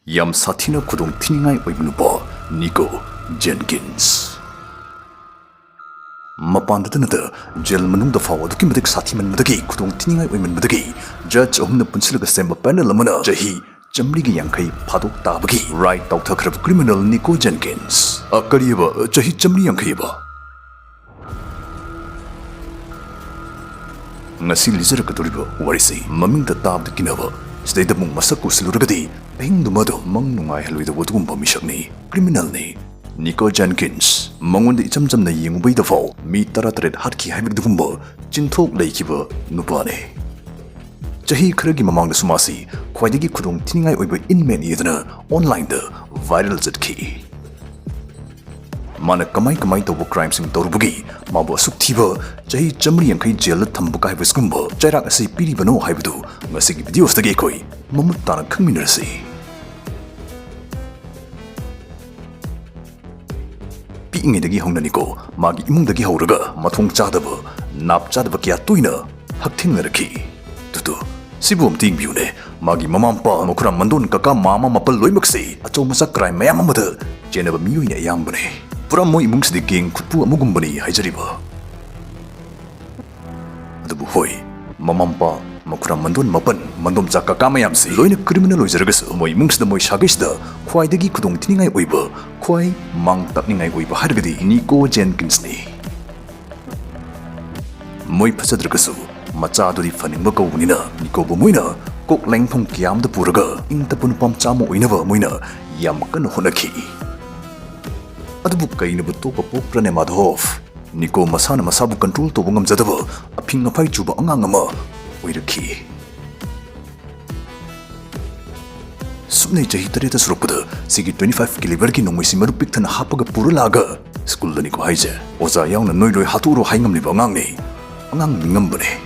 Yam Satina Kudong Tiningai Nupa, Nico Jenkins. Mapandanada, Gel Manung the Fawa, the Kimatic Satiman Madagi, Kudong Tiningai Women Madagi, Judge of the Punsilga Semba Panalamana, Jahi, Jamligi Yankai, Padok Tabaki, Right Doctor of Criminal Nico Jenkins, Akariba, Jahi Jamli Yankaiba. Ngasi lizar kaduriba warisi maming da tab da kinaba stay da mung masak ko siluragadi ping dumado mang nungai haloi da wadum pamishak ni criminal ni Nico Jenkins mangun da ichamcham na yingubay da faw mi taratret hatki haibig dugumba jinthok laikiba nupa ne jahi kharagi mamang da sumasi khwaidagi khudong tiningai oiba inmen yedana online da viral zatki Mana kamai to crime sing torubugi, Mabo Suktiva, Jay Jamri and Kai Jail Tambukai Viscumbo, Jarak say Piribano Haibu, Masagi videos the Gekoi, Mamutana community. Being in the Gihonanico, Magi Mung the Gihoraga, Matung Chadaba, Nap Chadabakia Tuina, Haktin the key. Tutu, Sibum Ting Bune, Magi Mamampa, Mokram Mandun Kaka Mama Mapal Loimaxi, a Tomasa crime, my mother, Jeneva Muina Yambane. Pura mo imong sidiking kupu amugumbani haijariba. Adabu hoy, mamampa, makuram mandon mapan, mandom zaka kamayamsi, loina criminal oizaragasu, mo imong sida mo shagisda, Khwai dagi kudong tiningai oiba, Khwai mang takningai oiba hargadi Nico Jenkins ni. Moy pasadragasu, machaduri faningba kaunina, Nico bomoina, kok lengthong kiam da puraga, intapun chamo oinaba moina, yamkan honaki. Adabu kaina buto pa pokrane madhov Nico masana masabu control to bungam zadaba aping apai chuba angangama oiraki Subne jahi tareta surupda sigi 25 kiliber ki nongmisi marupik thana hapaga purulaga school dani ko haije oza yauna noiloi haturo haingam ni bangang ni angang ningambane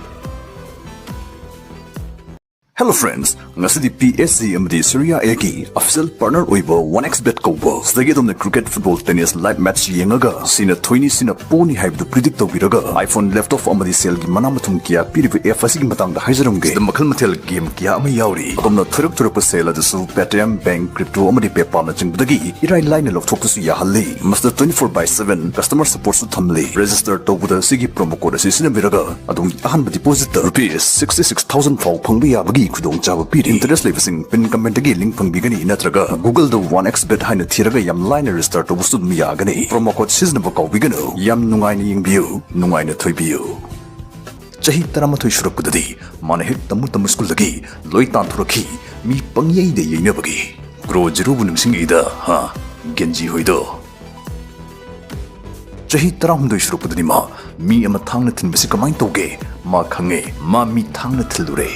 Hello friends, ngasidi PSC amdi Syria Eki official partner oibo 1xbet kobo stagi dom cricket football tennis live match yengaga sina 20 sina poni hype the predict biraga iPhone left off amdi sale gi manamathum kia PDP FSC gi matang da haijarumge the makal mathel game kia ama yauri adomna thuruk thuruk sale da su Paytm bank crypto amdi PayPal na chingdagi irai line lof thok su ya halli master 24/7 customer support su thamli register to buda sigi promo code sina biraga adong ahan deposit rupees 66000 fau phangbi yabagi Khudongchaba piri interest level pin comment gi link pangbigani natraga Google the 1xbet haina thiraga yam line register to busu miya gani promo code season ba kawbigano yam nungai ni yingbiu nungai na thoibiu chahi tarama thoi shurupudadi mana hit tamu school dagi loi tan thuraki mi pangyai de yeina bagi gro jiru bunum singida ha genji hoido chahi taram doi shurupudadi ma mi ama thangna thin bisi kamai toge ma khange ma mi thangna thilure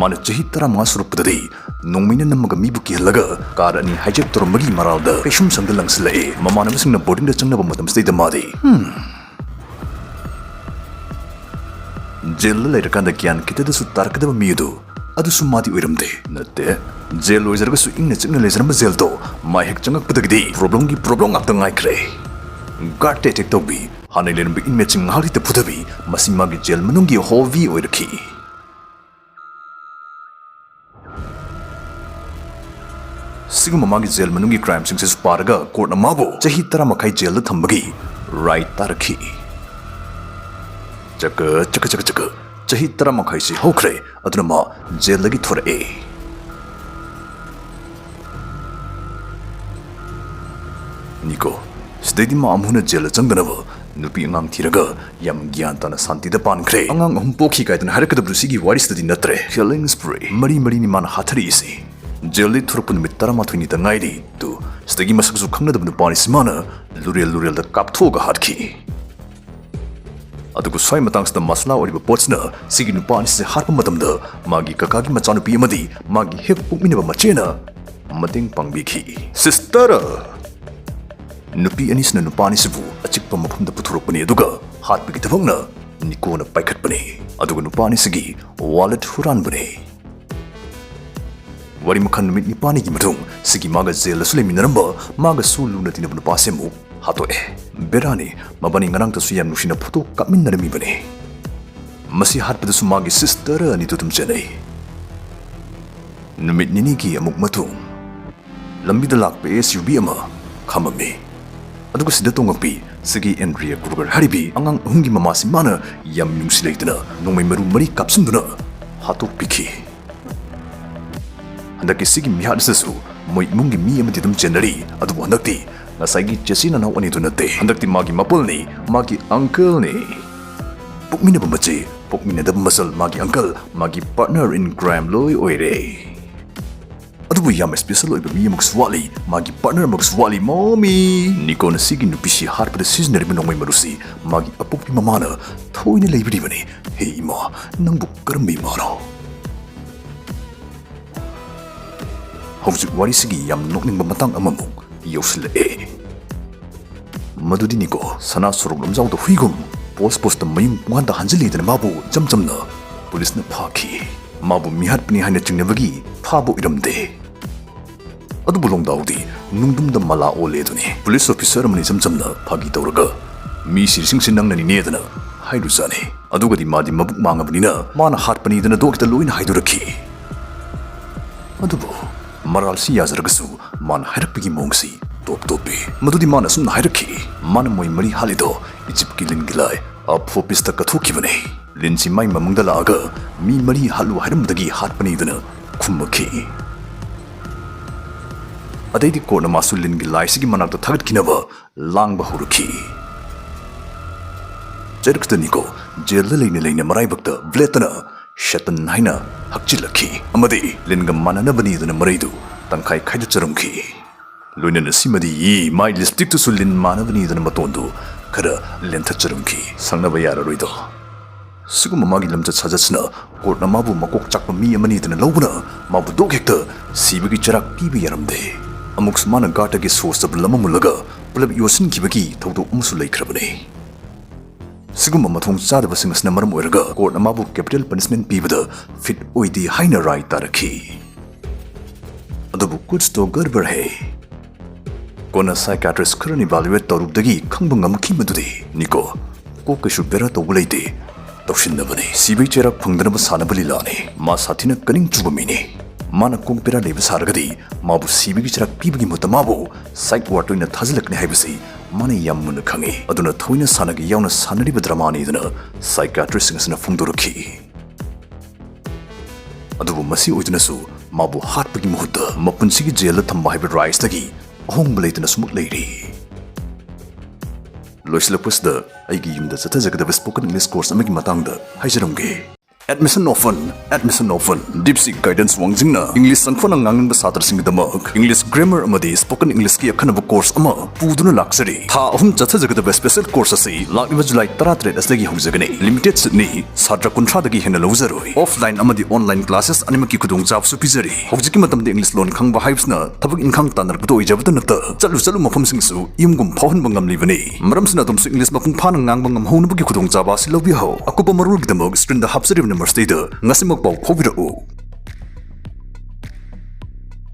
Mana jahi tara masurupdadi nongmina namaga mibuki halaga karani hijack tormagi maralda peshum sandalang sile mamana masingna boarding da changnaba matam stay da madi jail lairkanda gyan kitada su tarkadaba miudu adu su madi oiramde natte jail oizarga su ingna chingna lezarma jail do ma hek changak pudagdi problem ngakta ngaikre garte tek tobi hanailen bi inmate ching hari te pudabi masimagi jail manungi hovi oiraki Sigma magi jail manungi crime sing ses paraga court na mabo jahi tara makai jail da thambagi right taraki chaka jahi tara makai si hokre aduna ma jail lagi thora e Nico stedi ma amhuna jail changdanaba nupi angang thiraga yam gyan tana santi da pankre angang humpokhi kaidana harakada brusigi waris da dinatre killing spree mari ni man hathari isi Jelly Turpun with Taramatwini the Naidi to Stagi Masaku Kanga the Panismana, Luriel the Kaptoga Hatki. Adaku Saimatangs the Masla or Potsna, Sigin Panis Harpamatam the Magi Kakaki Machano Pimadi, Magi Hip Minima Machena, Mating Pangbiki. Sister Nupi Anisna Nupanisivu, a chip from the Puturpani Duga, Heart Bigitavona, Nikona Paikatpani, Adugunupanisigi, Wallet Huranbani. Wari makan numit ni pani ki matung sigi maga jail sule minaramba maga sulu na tinabun pasemu hato berani mabani ngarang ta suyam nushina photo kamin narami bane masi hat padu sumagi sister ani tutum chenai Numit ninigi amuk matung lambida lakpe SUV ama khamami aduga sida tongakpi sigi Andrea Kruger haribi angang ahungi mama si mana yam nungsi leitana nongmai maru mari kapsunduna hatok piki handaki sigi mihadsasu moi mungi mi amadi dum chenari adu handakti ngasagi chesina naw ani dunate handakti magi mapulni magi uncle ni pukmina bamachi pukmina da masal magi uncle magi partner in crime loi oire adubu yam special oiba mi amuk swali magi partner amuk swali mommy niko na sigi nupisi harpada seasonary nongmai marusi magi apukpi mamana thoina leibri bani hey ma nangbu karambi maro haujuk wari sigi yam nokning bamatang amamung yosle madudi niko sana suruk lamjaw to huigum post mayung punganda hanjali dana mabu jamjamna police na phaki mabu mihat pani haina chingnabagi phabu iramde adu bulong daudi nungdum da mala ole duni police officer mani jamjamna phagi tawraga mi sirsing sinang nani ne dana haidu sane adugadi madi mabuk mangabnina mana hat pani dana dokta loina haidurakhi adubu maralsi yazaragasu man hairapigi mongsi top topi madudi mana sumna hairakhi mana moi mari halido Egypt lin gilai up for pista kathoki bane linsi mai mamungda laga mi mari halu hairamdagi hat pani dana khummakhi adai ko na masulin gilai sigi manak to thagat kinaba langba hurukhi jerkta niko jel leine marai bakta bletana shatan haina hakchilakhi amadi linga manana bani dana maraidu tangkai khaidu charumki loinana simadi mai lipstick to sulin manabani dana matondu khara lenthatcharumki sangnaba yararoido siguma magi lamcha sajachna court na mabu makok chakpa mi amani dana lobuna mabu dok hekta sibagi charak pibi yaramde amuk smana gata gi source of lamamulaga pulab yosin kibagi thodo umsu laikhrabane siguma mathong chadaba singasna maram oiraga court na mabu capital punishment pibada fit oidi haina right tarakhi adubu kuch to garbar hai kona psychiatrist khurani evaluate torubdagi khangbang amki madudi niko ko kashu bera to bulaite tawshinnabani sibai cherak phangdana sanabali lani ma sathina kaning chubamini mana kong pera leba saragadi mabu sibai cherak pibagi mutamabu psych ward toina thajlakne haibasi mana yammun khangi aduna thoina sanagi yauna sanari drama ni dana psychiatrist ngasna phungdorukhi adubu masi oidnasu mabu hatpagi muhutta mapunsigi jail thamba haiba rights tagi ahong balaitana sumuk leiri loislapusda aigi yumda chathajagadaba spoken English course amagi matangda haijaramge admission often deep sea guidance wangjingna English sanfona ngangnba satr singdamak English grammar amadi spoken English ki akhanaba course ama puduna laksari tha ahum chathajagadaba special course asi lakliba July 13 aslagi hawjagani limited sitni satra kunthra dagi hena lawzaroi offline amadi online classes animaki kudong jab su pizari hawjiki matamde English lon khangba haibsna thabak inkhang tanarpdo ijabata nakta chalu mafam singsu yumgum phawhan bangam libani maramsna tumsu English mapung phana ngang bangam hawnabagi kudong jaba si lobi ho akuba marul gidamog screen da hapsari number state ngasimok pau phobira